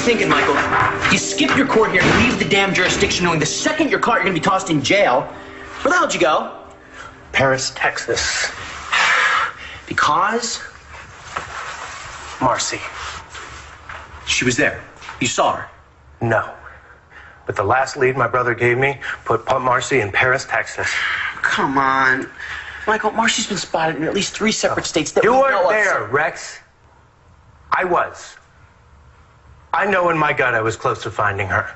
thinking, Michael? You skip your court here and leave the damn jurisdiction knowing the second you're caught, you're going to be tossed in jail. Where the hell'd you go? Paris, Texas. Because? Marcy. She was there. You saw her. No. But the last lead my brother gave me put Marcy in Paris, Texas. Come on. Michael, Marcy's been spotted in at least 3 separate states that You we know weren't of. there, Rex. I was. I know in my gut I was close to finding her.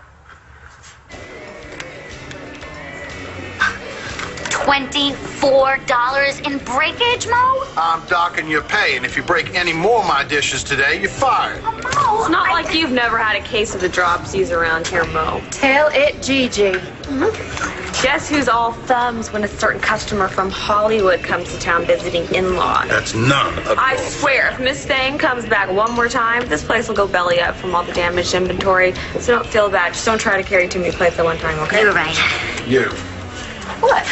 $24 in breakage, Mo? I'm docking your pay, and if you break any more of my dishes today, you're fired. Oh, Mo, It's not like you've never had a case of the dropsies around here, Mo. Tell it, Gigi. Guess who's all thumbs when a certain customer from Hollywood comes to town visiting in-laws? That's none of I yours. swear, if Miss Thang comes back one more time, this place will go belly up from all the damaged inventory. So don't feel bad. Just don't try to carry too many plates at one time, okay? You're right. You. What?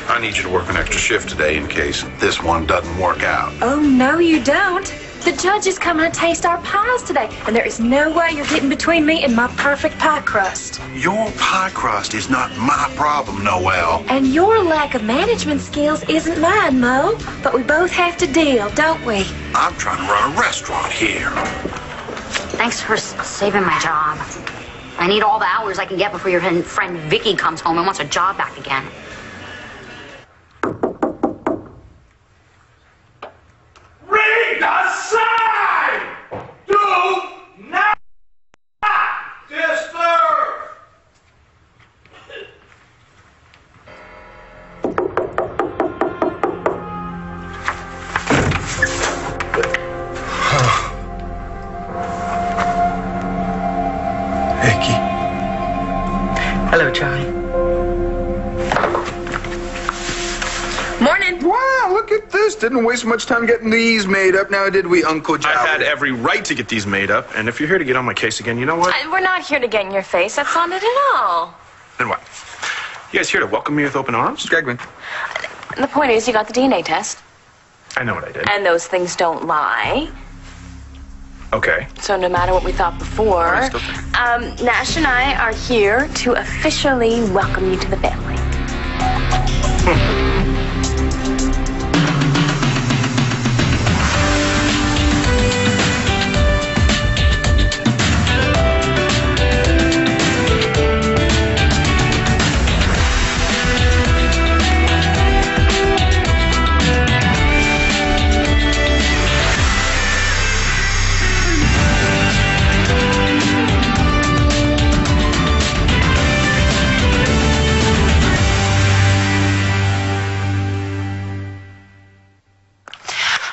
I need you to work an extra shift today in case this one doesn't work out. Oh, no, you don't. The judge is coming to taste our pies today, and there is no way you're getting between me and my perfect pie crust. Your pie crust is not my problem, Noelle. And your lack of management skills isn't mine, Mo. But we both have to deal, don't we? I'm trying to run a restaurant here. Thanks for saving my job. I need all the hours I can get before your friend Vicky comes home and wants her job back again. Read the sign! Do not disturb! Vicky. Hello, Charlie. Morning. Wow, look at this. Didn't waste much time getting these made up, now did we, Uncle Joe? I had every right to get these made up, and if you're here to get on my case again, you know what? We're not here to get in your face. That's not it at all. Then what? You guys here to welcome me with open arms? Skagman. The point is, you got the DNA test, I know what I did. and those things don't lie. Okay. So no matter what we thought before, I still think- Nash and I are here to officially welcome you to the family.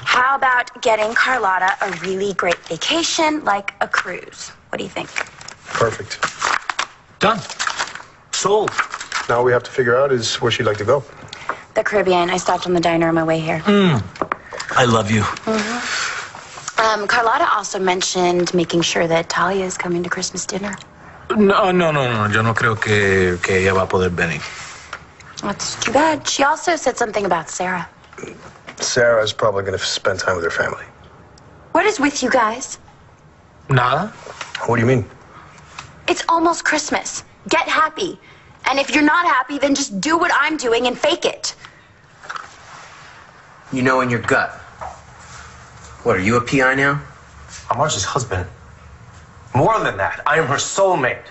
How about getting Carlotta a really great vacation, like a cruise? What do you think? Perfect. Done. Sold. Now all we have to figure out is where she'd like to go. The Caribbean. I stopped on the diner on my way here. I love you. Carlotta also mentioned making sure that Talia is coming to Christmas dinner. No. Yo no creo que ella va a poder venir. That's too bad. She also said something about Sarah. Sarah's probably going to spend time with her family. What is with you guys? Nada. What do you mean? It's almost Christmas. Get happy. And if you're not happy, then just do what I'm doing and fake it. You know in your gut. What, are you a PI now? I'm Marcy's husband. More than that, I am her soulmate.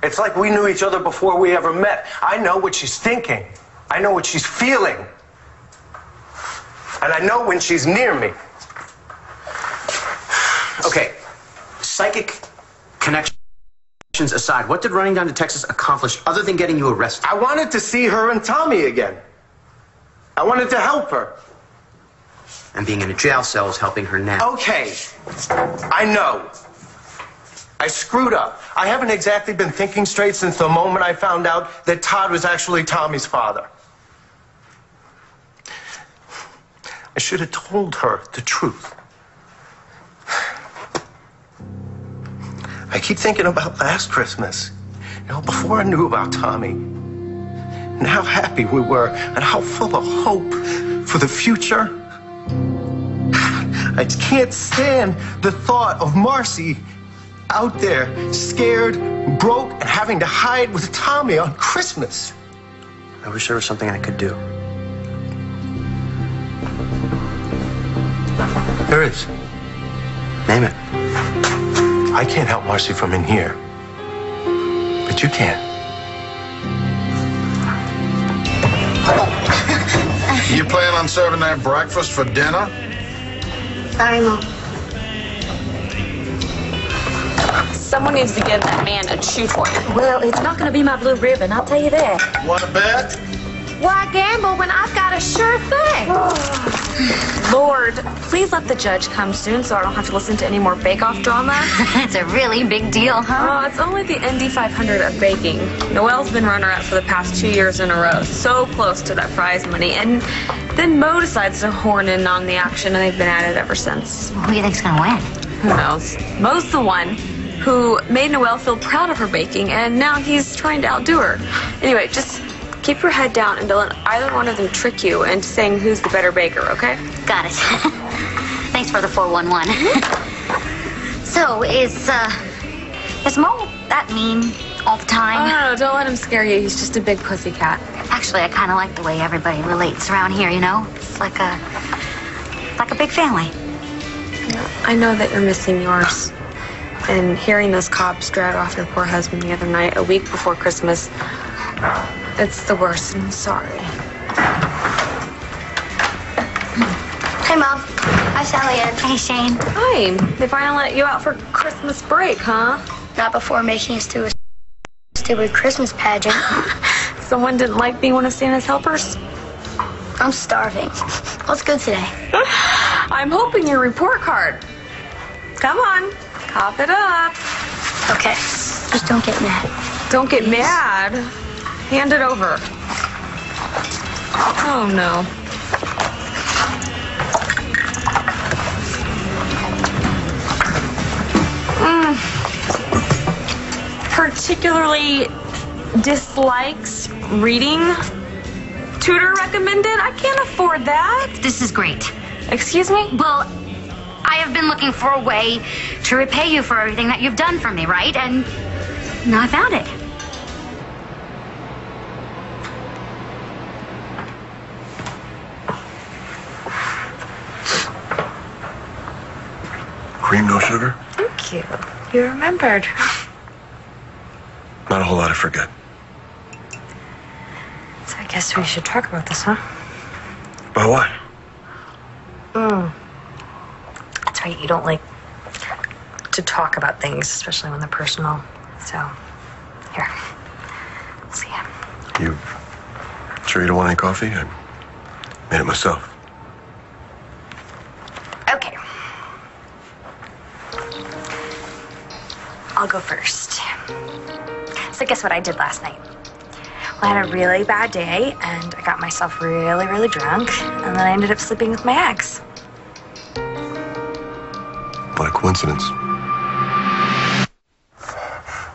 It's like we knew each other before we ever met. I know what she's thinking. I know what she's feeling. And I know when she's near me. Okay, psychic connections aside, what did running down to Texas accomplish other than getting you arrested? I wanted to see her and Tommy again. I wanted to help her. And being in a jail cell is helping her now. Okay, I know. I screwed up. I haven't exactly been thinking straight since the moment I found out that Todd was actually Tommy's father. I should have told her the truth. I keep thinking about last Christmas, before I knew about Tommy, and how happy we were, and how full of hope for the future. I can't stand the thought of Marcy out there, scared, broke, and having to hide with Tommy on Christmas. I wish there was something I could do. There is. Name it. I can't help Marcy from in here, but you can. You plan on serving that breakfast for dinner? Sorry, Mom. Someone needs to give that man a chew toy. Well, it's not going to be my blue ribbon, I'll tell you that. Want to bet? Why gamble when I've got a sure thing? Lord, please let the judge come soon so I don't have to listen to any more bake-off drama. It's a really big deal, huh? Oh, it's only the Indy 500 of baking. Noelle's been runner-up for the past 2 years in a row. So close to that prize money. And then Mo decides to horn in on the action, and they've been at it ever since. Who do you think's gonna win? Who knows? Mo's the one who made Noelle feel proud of her baking, and now he's trying to outdo her. Anyway, just keep your head down and don't let either one of them trick you into saying who's the better baker, okay? Got it. Thanks for the 411. So, is Mo that mean all the time? Oh, no, don't let him scare you. He's just a big pussycat. Actually, I kind of like the way everybody relates around here, you know? It's like a big family. I know that you're missing yours. And hearing those cops drag off your poor husband the other night, a week before Christmas, it's the worst, and I'm sorry. Hey, Mom. Hi, Sally Ann. Hey, Shane. Hi. They finally let you out for Christmas break, huh? Not before making us do a stupid Christmas pageant. Someone didn't like being one of Santa's helpers? I'm starving. What's good today? I'm hoping your report card. Come on. Cop it up. Okay. Just don't get mad. Don't get mad. Hand it over. Oh, no. Particularly dislikes reading. Tutor recommended? I can't afford that. This is great. Excuse me? Well, I have been looking for a way to repay you for everything that you've done for me, right? And now I found it. Cream, no sugar? Thank you. You remembered. Not a whole lot to forget. So I guess we should talk about this, huh? About what? That's right, you don't like to talk about things, especially when they're personal. So, here. See ya. You sure you don't want any coffee? I made it myself. Okay. I'll go first. So guess what I did last night? Well, I had a really bad day, and I got myself really, really drunk, and then I ended up sleeping with my ex. What a coincidence.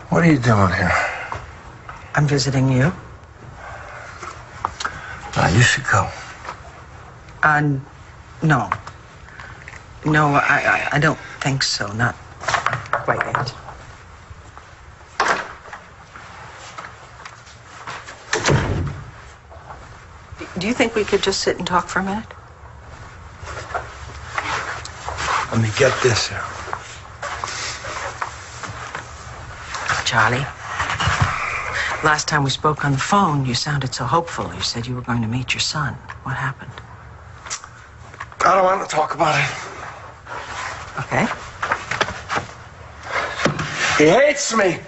What are you doing here? I'm visiting you. You should go. No. No, I don't think so. Not quite yet. Do you think we could just sit and talk for a minute? Let me get this here. Charlie, last time we spoke on the phone, you sounded so hopeful. You said you were going to meet your son. What happened? I don't want to talk about it. Okay. He hates me.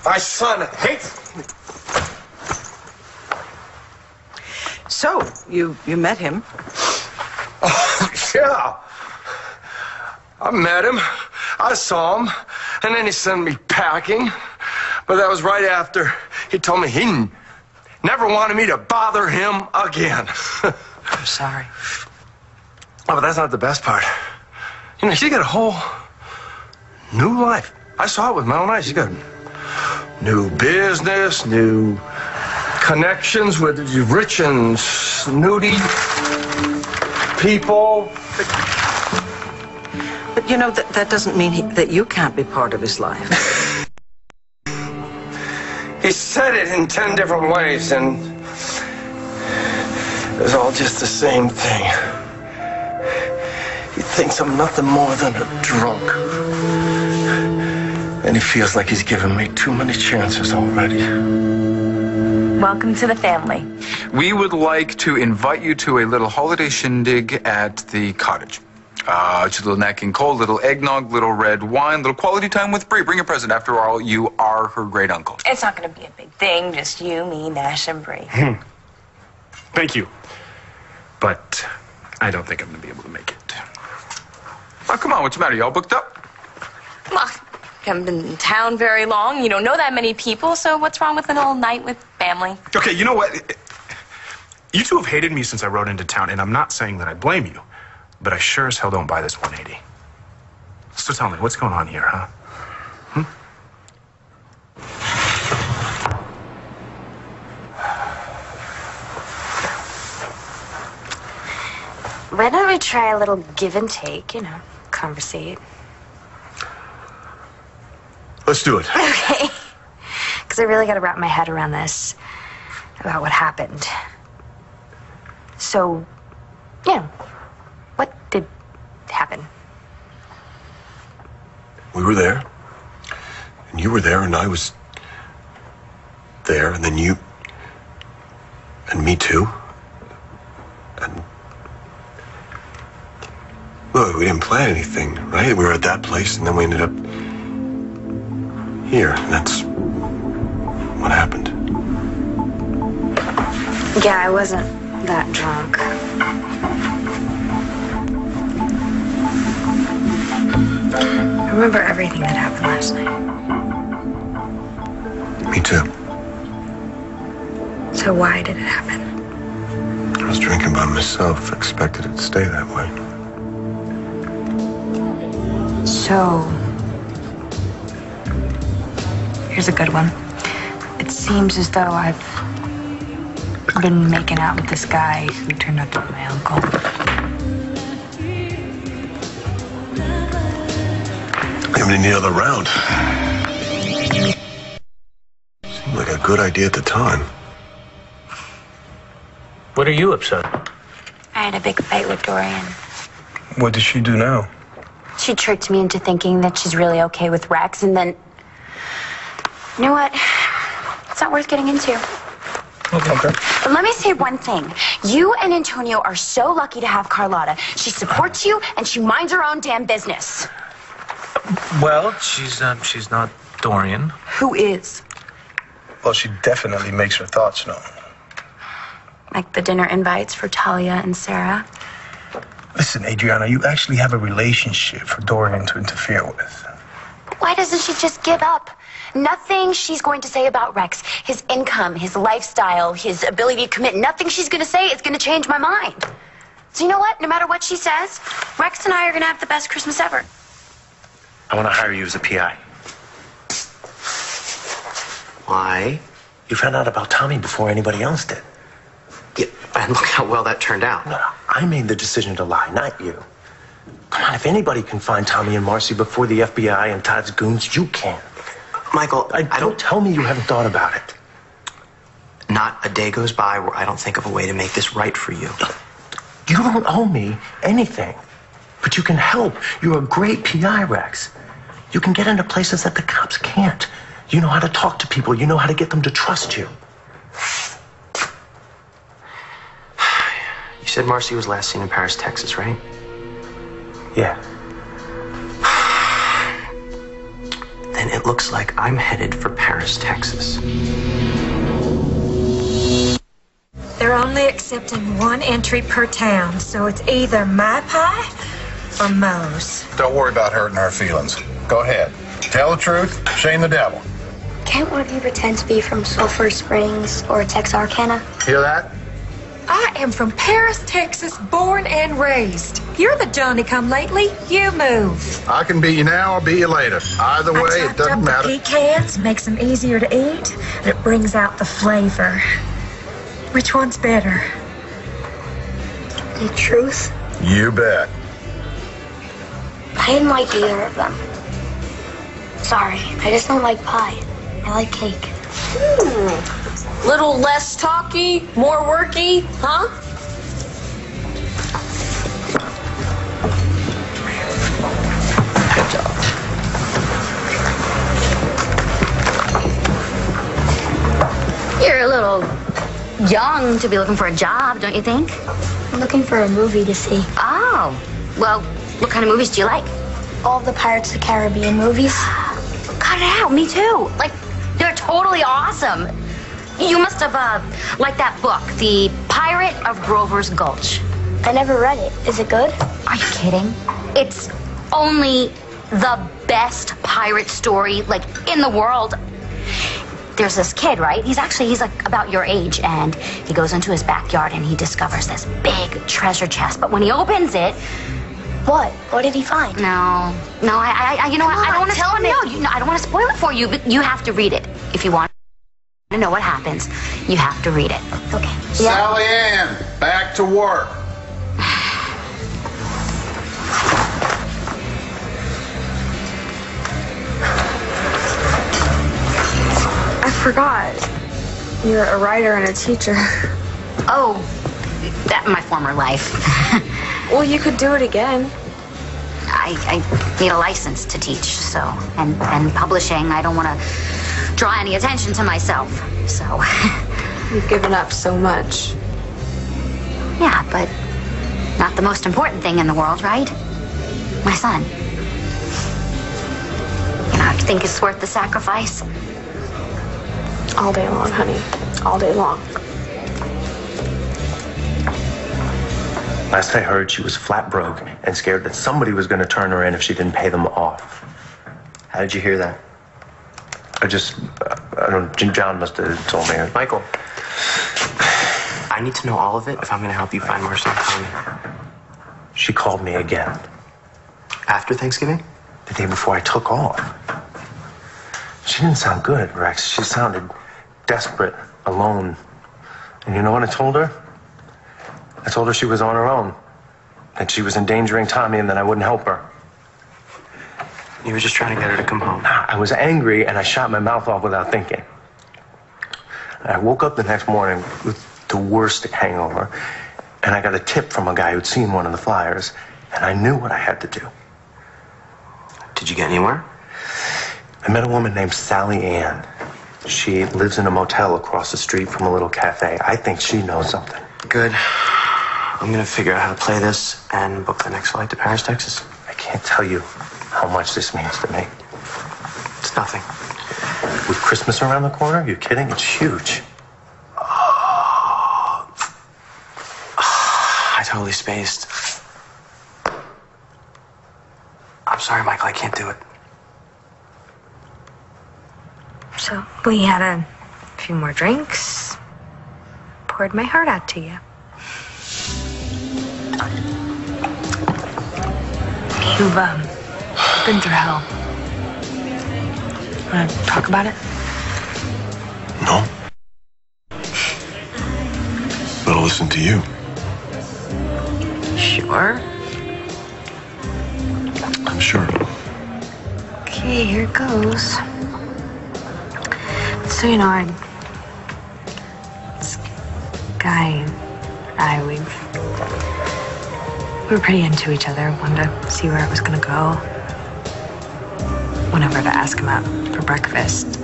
My son hates me. So, you met him. Oh, yeah. I met him. I saw him. And then he sent me packing. But that was right after he told me he never wanted me to bother him again. I'm sorry. Oh, but that's not the best part. You know, she got a whole new life. I saw it with my own eyes. She got new business, new connections with rich and snooty people. But, you know, that doesn't mean that you can't be part of his life. He said it in 10 different ways, and it was all just the same thing. He thinks I'm nothing more than a drunk. And he feels like he's given me too many chances already. Welcome to the family. We would like to invite you to a little holiday shindig at the cottage. Just a little Nat King Cole, little eggnog, little red wine, little quality time with Bree. Bring a present. After all, you are her great uncle. It's not going to be a big thing. Just you, me, Nash, and Bree. Thank you. But I don't think I'm going to be able to make it. Oh, come on. What's the matter? Y'all booked up? Well, I haven't been in town very long. You don't know that many people, so what's wrong with an old night with family? Okay, you know what? You two have hated me since I rode into town, and I'm not saying that I blame you, but I sure as hell don't buy this 180. So tell me, what's going on here, huh? Why don't we try a little give and take, conversate? Let's do it. Okay. Because I really got to wrap my head around this, about what happened. So, what did happen? We were there, and you were there, and I was there, and then you, and me too. And, well, we didn't plan anything, right? We were at that place, and then we ended up here, and that's what happened. Yeah, I wasn't that drunk. I remember everything that happened last night. Me too. So why did it happen? I was drinking by myself, expected it to stay that way. So, here's a good one. It seems as though I've been making out with this guy who turned out to be my uncle. You haven't any other round. Seemed like a good idea at the time. What are you upset? I had a big fight with Dorian. What does she do now? She tricked me into thinking that she's really okay with Rex, and then... You know what? It's not worth getting into. Okay. But let me say one thing. You and Antonio are so lucky to have Carlotta. She supports you, and she minds her own damn business. Well, she's not Dorian. Who is? Well, she definitely makes her thoughts known. Like the dinner invites for Talia and Sarah. Listen, Adriana, you actually have a relationship for Dorian to interfere with. Why doesn't she just give up? Nothing she's going to say about Rex, his income, his lifestyle, his ability to commit, nothing she's going to say is going to change my mind. So you know what? No matter what she says, Rex and I are going to have the best Christmas ever. I want to hire you as a PI. Why? You found out about Tommy before anybody else did. Yeah, and look how well that turned out. No, I made the decision to lie, not you. Come on, if anybody can find Tommy and Marcy before the FBI and Todd's goons, you can. Michael, I don't tell me you haven't thought about it. Not a day goes by where I don't think of a way to make this right for you. You don't owe me anything, but you can help. You're a great PI, Rex. You can get into places that the cops can't. You know how to talk to people. You know how to get them to trust you. You said Marcy was last seen in Paris, Texas, right? Yeah. Then it looks like I'm headed for Paris, Texas. They're only accepting one entry per town, so it's either my pie or Moe's. Don't worry about hurting our feelings. Go ahead. Tell the truth, shame the devil. Can't one of you pretend to be from Sulphur Springs or Texarkana? Hear that? I am from Paris, Texas, born and raised. You're the Johnny-come-lately. You move. I can beat you now or beat you later. Either way, it doesn't matter. The pecans makes them easier to eat, and it brings out the flavor. Which one's better? The truth? You bet. I I didn't like either of them. Sorry, I just don't like pie. I like cake. Little less talky, more worky, huh? Good job. You're a little young to be looking for a job, don't you think? I'm looking for a movie to see. Oh, well, what kind of movies do you like? All the Pirates of the Caribbean movies. Cut it out, me too. Like, they're totally awesome. You must have, liked that book, The Pirate of Grover's Gulch. I never read it. Is it good? Are you kidding? It's only the best pirate story, like, in the world. There's this kid, right? He's like about your age, and he goes into his backyard and he discovers this big treasure chest. But when he opens it, what? What did he find? No, I you know what? I don't want to tell him. No, I don't want to spoil it for you, but you have to read it if you want to know what happens. You have to read it. Okay. Sally Ann, back to work. I forgot. You're a writer and a teacher. Oh, that my former life. Well, you could do it again. I need a license to teach, so, and publishing, I don't want to draw any attention to myself, so. You've given up so much. Yeah, but not the most important thing in the world, right? My son. You know, you think it's worth the sacrifice? All day long, honey. All day long. Last I heard, she was flat broke and scared that somebody was going to turn her in if she didn't pay them off. How did you hear that? I don't, John must have told me. Michael, I need to know all of it if I'm going to help you find Marcia and Tommy. She called me again. After Thanksgiving? The day before I took off. She didn't sound good, Rex. She sounded desperate, alone. And you know what I told her? I told her she was on her own, that she was endangering Tommy and that I wouldn't help her. You were just trying to get her to come home. I was angry and I shot my mouth off without thinking. I woke up the next morning with the worst hangover, and I got a tip from a guy who'd seen one of the flyers, and I knew what I had to do. Did you get anywhere? I met a woman named Sally Ann. She lives in a motel across the street from a little cafe. I think she knows something. Good. I'm going to figure out how to play this and book the next flight to Paris, Texas. I can't tell you how much this means to me. It's nothing. With Christmas around the corner? You're kidding? It's huge. I totally spaced. I'm sorry, Michael. I can't do it. So we had a few more drinks. Poured my heart out to you. You've been through hell. Want to talk about it? No. But I'll listen to you. Sure. I'm sure. Okay, here goes. So, you know, this guy and I, we were pretty into each other. Wanted to see where it was gonna go. Went over to ask him out for breakfast.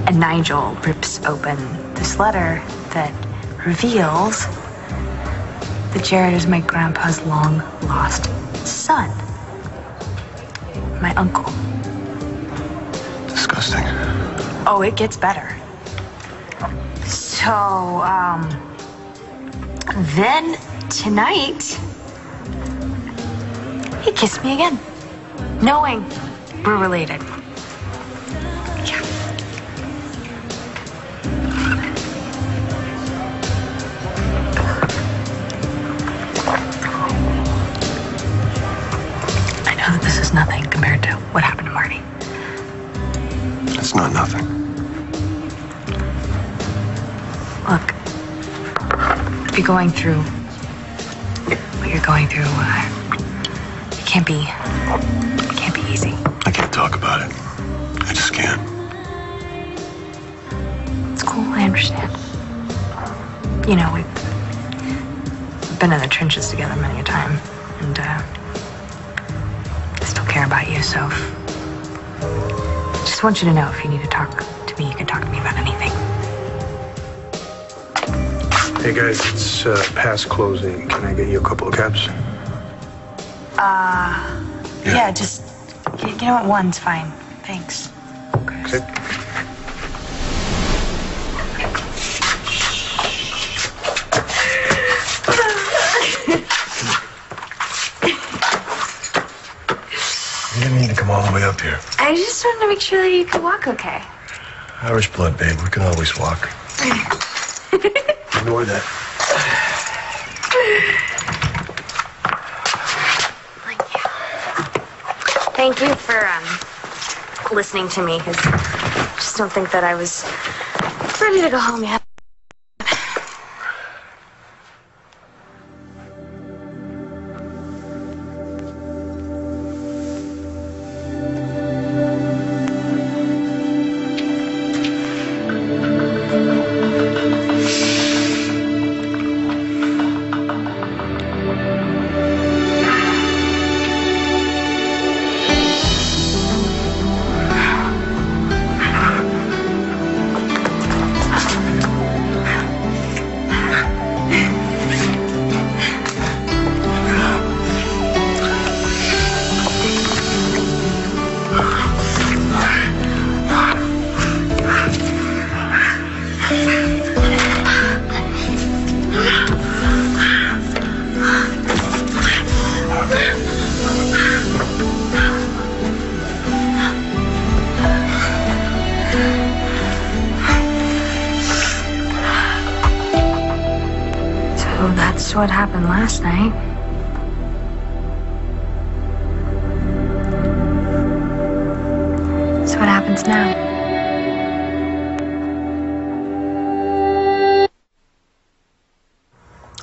And Nigel rips open this letter that reveals that Jared is my grandpa's long-lost son. My uncle. Disgusting. Oh, it gets better. So, then tonight, he kissed me again, knowing we're related. Yeah. I know that this is nothing compared to what happened to Marty. It's not nothing. Look, if you're going through what you're going through, you can't be easy. I can't talk about it. I just can't. It's cool, I understand. You know, we've been in the trenches together many a time, and I still care about you, so just want you to know if you need to talk to me, you can talk to me about anything. Hey guys, it's past closing. Can I get you a couple of cabs? Yeah, just, you know what, one's fine. Thanks. Okay. You didn't need to come all the way up here. I just wanted to make sure that you could walk okay. Irish blood, babe. We can always walk. Ignore that. Thank you for listening to me, because I just don't think that I was ready to go home yet. That's what happened last night. So what happens now?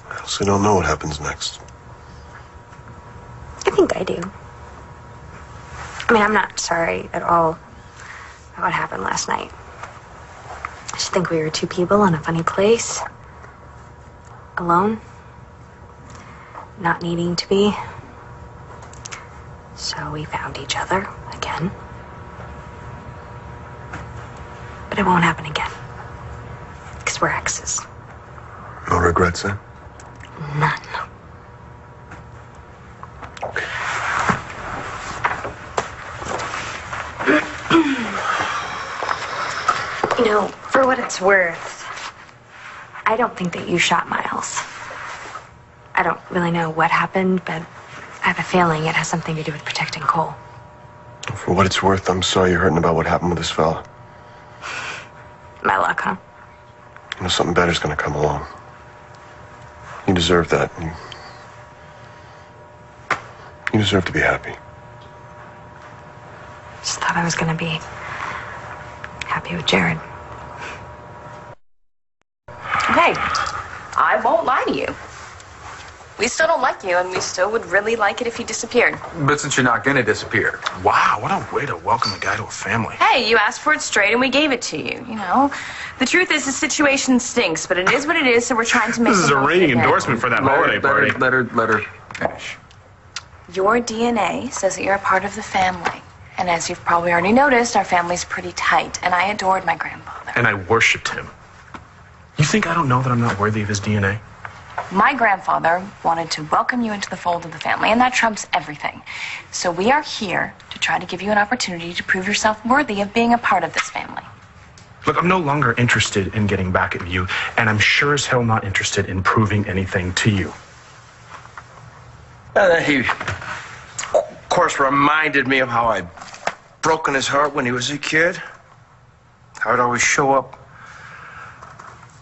I also don't know what happens next. I think I do. I mean, I'm not sorry at all about what happened last night. I just think we were two people in a funny place. Alone. Not needing to be. So we found each other again. But it won't happen again. Because we're exes. No regrets, eh? None. You know, for what it's worth, I don't think that you shot Miles. I don't really know what happened, but I have a feeling it has something to do with protecting Cole. For what it's worth, I'm sorry you're hurting about what happened with this fella. My luck, huh? You know, something better's gonna come along. You deserve that. You deserve to be happy. Just thought I was gonna be happy with Jared. Hey, I won't lie to you. We still don't like you, and we still would really like it if you disappeared. But since you're not gonna disappear. Wow, what a way to welcome a guy to a family. Hey, you asked for it straight, and we gave it to you, you know? The truth is, the situation stinks, but it is what it is, so we're trying to make This is the a most ringing of it. endorsement for that holiday party. Let her finish. Your DNA says that you're a part of the family. And as you've probably already noticed, our family's pretty tight, and I adored my grandfather. And I worshipped him. You think I don't know that I'm not worthy of his DNA? My grandfather wanted to welcome you into the fold of the family, and that trumps everything. So we are here to try to give you an opportunity to prove yourself worthy of being a part of this family. Look, I'm no longer interested in getting back at you, and I'm sure as hell not interested in proving anything to you. And then he, of course, reminded me of how I'd broken his heart when he was a kid. How I'd always show up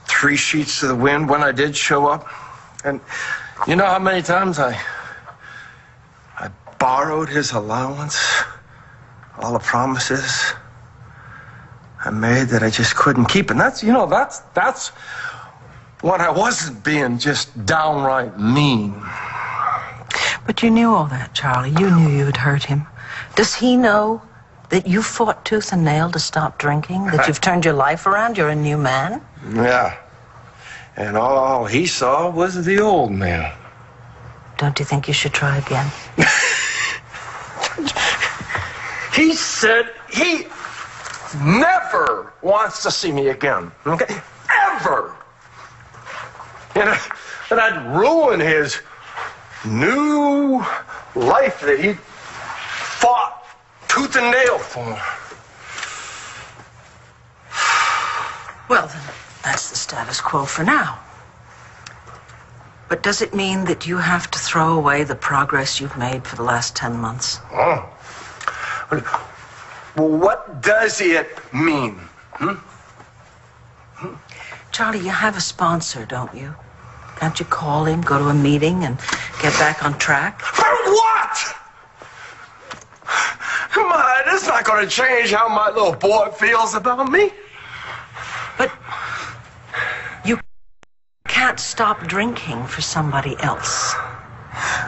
3 sheets to the wind when I did show up. And you know how many times I borrowed his allowance, all the promises I made that I just couldn't keep. And that's when I wasn't being just downright mean. But you knew all that, Charlie. You knew you'd hurt him. Does he know that you fought tooth and nail to stop drinking? That you've turned your life around? You're a new man? Yeah. And all he saw was the old man. Don't you think you should try again? He said he never wants to see me again. Okay? Ever. And I'd ruin his new life that he fought tooth and nail for. Well, then, that's the status quo for now. But does it mean that you have to throw away the progress you've made for the last 10 months? Oh. Well, what does it mean? Charlie, you have a sponsor, don't you? Can't you call him, go to a meeting, and get back on track? For what? Come on, it's not going to change how my little boy feels about me. But you can't stop drinking for somebody else.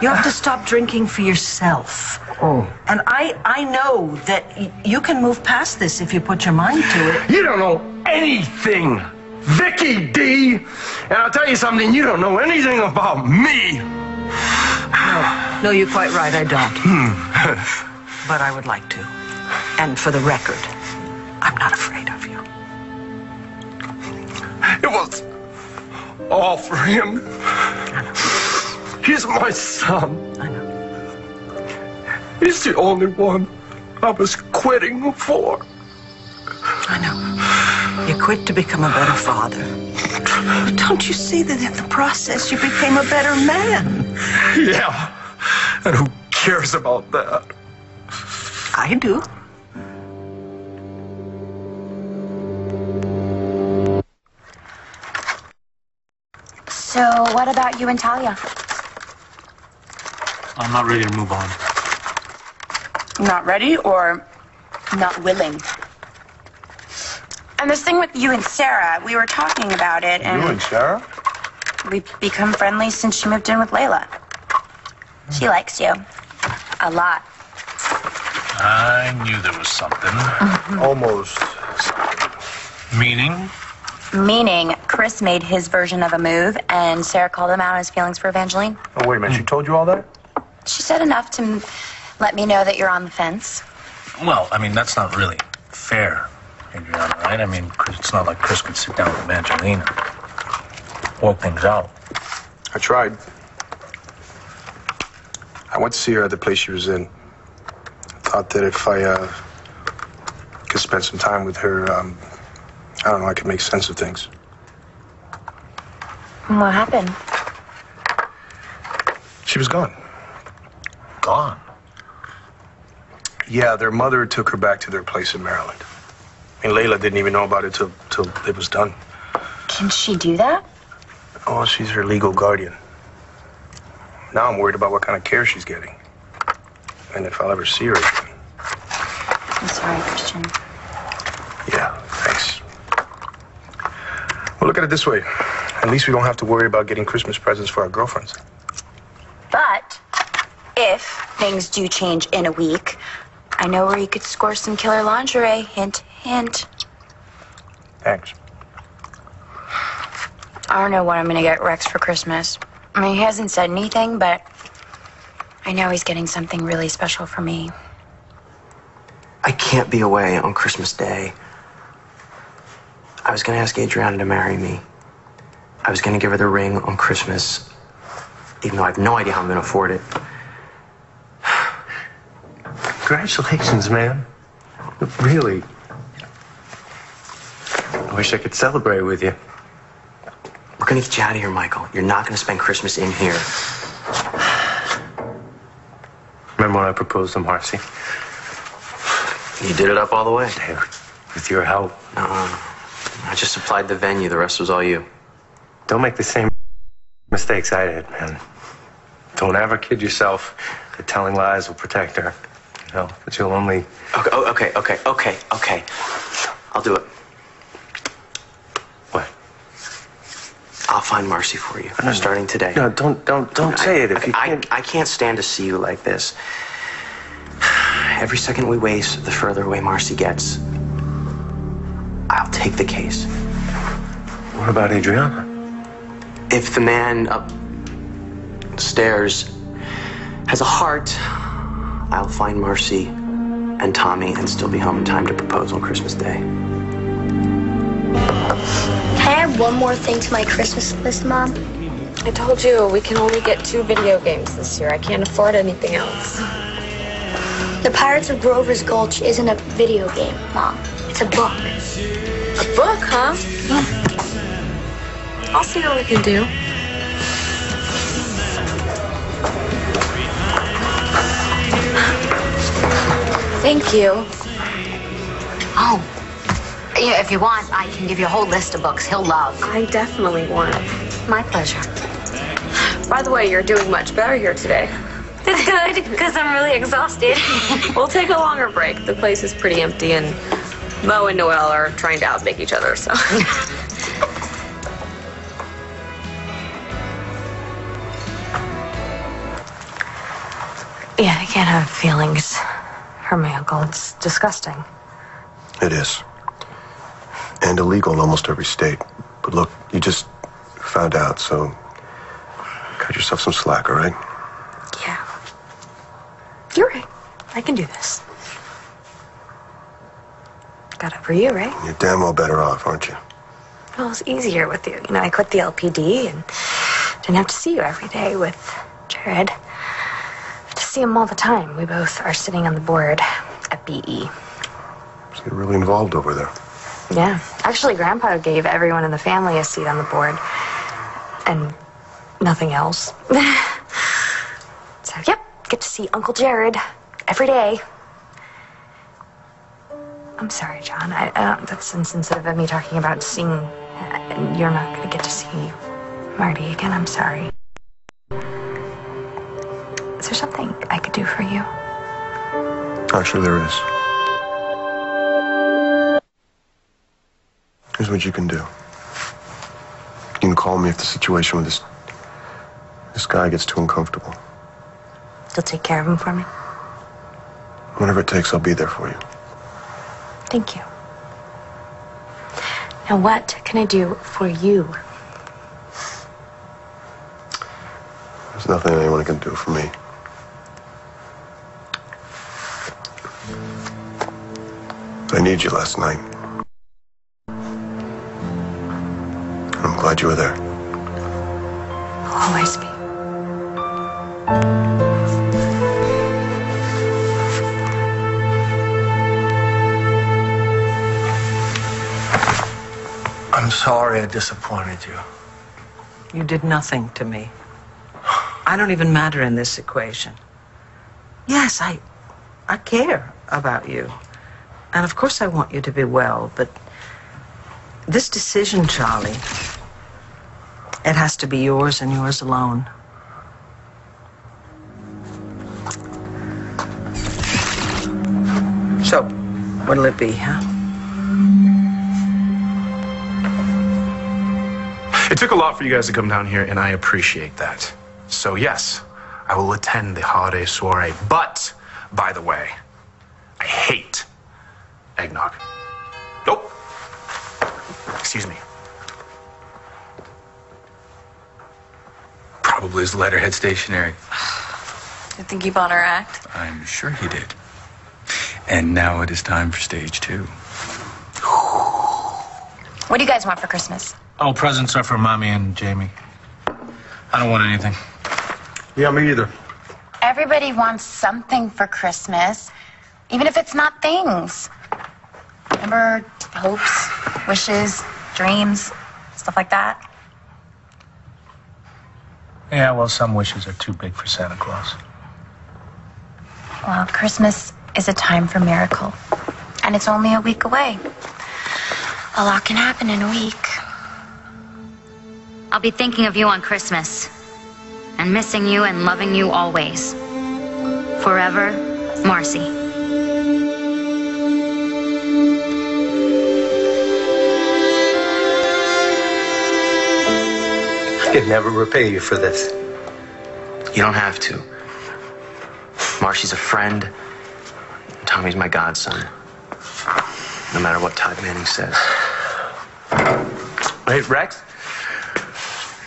You have to stop drinking for yourself. Oh. And I know that you can move past this if you put your mind to it. You don't know anything, Vicky D. And I'll tell you something, you don't know anything about me. No, you're quite right, I don't. But I would like to. And for the record, I'm not afraid of you. It was all for him. He's my son. I know. He's the only one I was quitting for. I know. You quit to become a better father. But don't you see that in the process you became a better man? Yeah. And who cares about that? I do. So, what about you and Talia? I'm not ready to move on. Not ready or not willing? And this thing with you and Sarah, we were talking about it, and You and Sarah? we've become friendly since she moved in with Layla. She likes you. A lot. I knew there was something. Almost. Meaning? Meaning, Chris made his version of a move, and Sarah called him out on his feelings for Evangeline. Oh, wait a minute. She told you all that? She said enough to let me know that you're on the fence. Well, I mean, that's not really fair, Adriana, right? I mean, it's not like Chris could sit down with Evangeline and work things out. I tried. I went to see her at the place she was in. Thought that if I could spend some time with her, I don't know, I could make sense of things. What happened? She was gone. Gone? Yeah, their mother took her back to their place in Maryland. I mean, Layla didn't even know about it till it was done. Can she do that? Oh, she's her legal guardian. Now I'm worried about what kind of care she's getting. And if I'll ever see her again. I'm sorry, Christian. Yeah, thanks. Well, look at it this way. At least we don't have to worry about getting Christmas presents for our girlfriends. But if things do change in a week, I know where you could score some killer lingerie. Hint, hint. Thanks. I don't know what I'm going to get Rex for Christmas. I mean, he hasn't said anything, but I know he's getting something really special for me. I can't be away on Christmas Day. I was going to ask Adriana to marry me. I was going to give her the ring on Christmas, even though I have no idea how I'm going to afford it. Congratulations, man. Really. I wish I could celebrate with you. We're going to get you out of here, Michael. You're not going to spend Christmas in here. Remember when I proposed to Marcy? You did it up all the way. Yeah, with your help. I just supplied the venue. The rest was all you. Don't make the same mistakes I did, man. Don't ever kid yourself that telling lies will protect her. You know, but you'll only... Okay. I'll do it. What? I'll find Marcy for you, starting today. No, don't say it. If you can't... I can't stand to see you like this. Every second we waste, the further away Marcy gets. I'll take the case. What about Adriana? If the man upstairs has a heart, I'll find Marcy and Tommy and still be home in time to propose on Christmas Day. Can I add one more thing to my Christmas list, Mom? I told you, we can only get 2 video games this year. I can't afford anything else. The Pirates of Grover's Gulch isn't a video game, Mom. It's a book. A book, huh? I'll see what we can do. Thank you. Oh. Yeah, if you want, I can give you a whole list of books he'll love. I definitely want. My pleasure. By the way, you're doing much better here today. That's good, because I'm really exhausted. We'll take a longer break. The place is pretty empty, and Mo and Noelle are trying to outbake each other, so. Yeah, I can't have feelings for my uncle. It's disgusting. It is. And illegal in almost every state. But look, you just found out, so cut yourself some slack, all right? Yeah. You're right. I can do this. Got it for you, right? You're damn well better off, aren't you? Well, it's easier with you. You know, I quit the LPD and didn't have to see you every day with Jared. I have to see him all the time. We both are sitting on the board at BE. So you're really involved over there. Yeah. Actually, Grandpa gave everyone in the family a seat on the board. And nothing else. So, yep, get to see Uncle Jared every day. I'm sorry, John. That's insensitive of me talking about seeing... you're not going to get to see Marty again. I'm sorry. Is there something I could do for you? Actually, there is. Here's what you can do. You can call me if the situation with this guy gets too uncomfortable. You'll take care of him for me? Whatever it takes, I'll be there for you. Thank you. Now, what can I do for you? There's nothing anyone can do for me. I need you last night. I'm glad you were there. I'll always be. I'm sorry I disappointed you. You did nothing to me. I don't even matter in this equation. Yes, I care about you. And of course I want you to be well, but this decision, Charlie, it has to be yours and yours alone. So, what'll it be, huh? It took a lot for you guys to come down here, and I appreciate that. So yes, I will attend the holiday soiree. But, by the way, I hate eggnog. Nope. Excuse me. Probably his letterhead stationery. You think he bought our act? I'm sure he did. And now it is time for stage 2. What do you guys want for Christmas? Oh, presents are for Mommy and Jamie. I don't want anything. Yeah, me either. Everybody wants something for Christmas, even if it's not things. Remember, hopes, wishes, dreams, stuff like that? Yeah, well, some wishes are too big for Santa Claus. Well, Christmas is a time for miracle, and it's only a week away. A lot can happen in a week. I'll be thinking of you on Christmas, and missing you and loving you always. Forever, Marcy. could never repay you for this. You don't have to. Marcy's a friend. Tommy's my godson. No matter what Todd Manning says. Hey, Rex,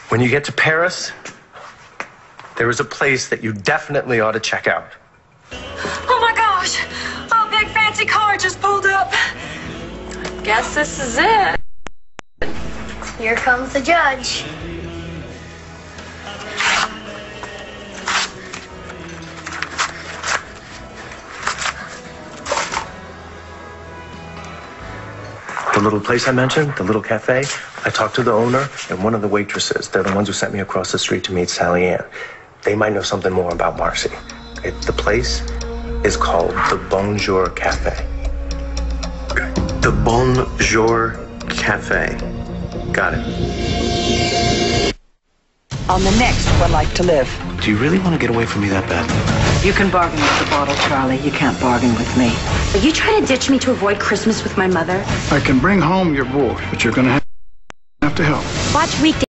when you get to Paris, there is a place that you definitely ought to check out. Oh my gosh! A big fancy car just pulled up. Guess this is it. Here comes the judge. The little place I mentioned, the little cafe, I talked to the owner and one of the waitresses. They're the ones who sent me across the street to meet Sally Ann. They might know something more about Marcy. The place is called the Bonjour Cafe. The Bonjour Cafe. Got it. On the next One Life to Live. Do you really want to get away from me that badly? You can bargain with the bottle, Charlie. You can't bargain with me. Are you trying to ditch me to avoid Christmas with my mother? I can bring home your boy, but you're going to have to help. Watch Weekday.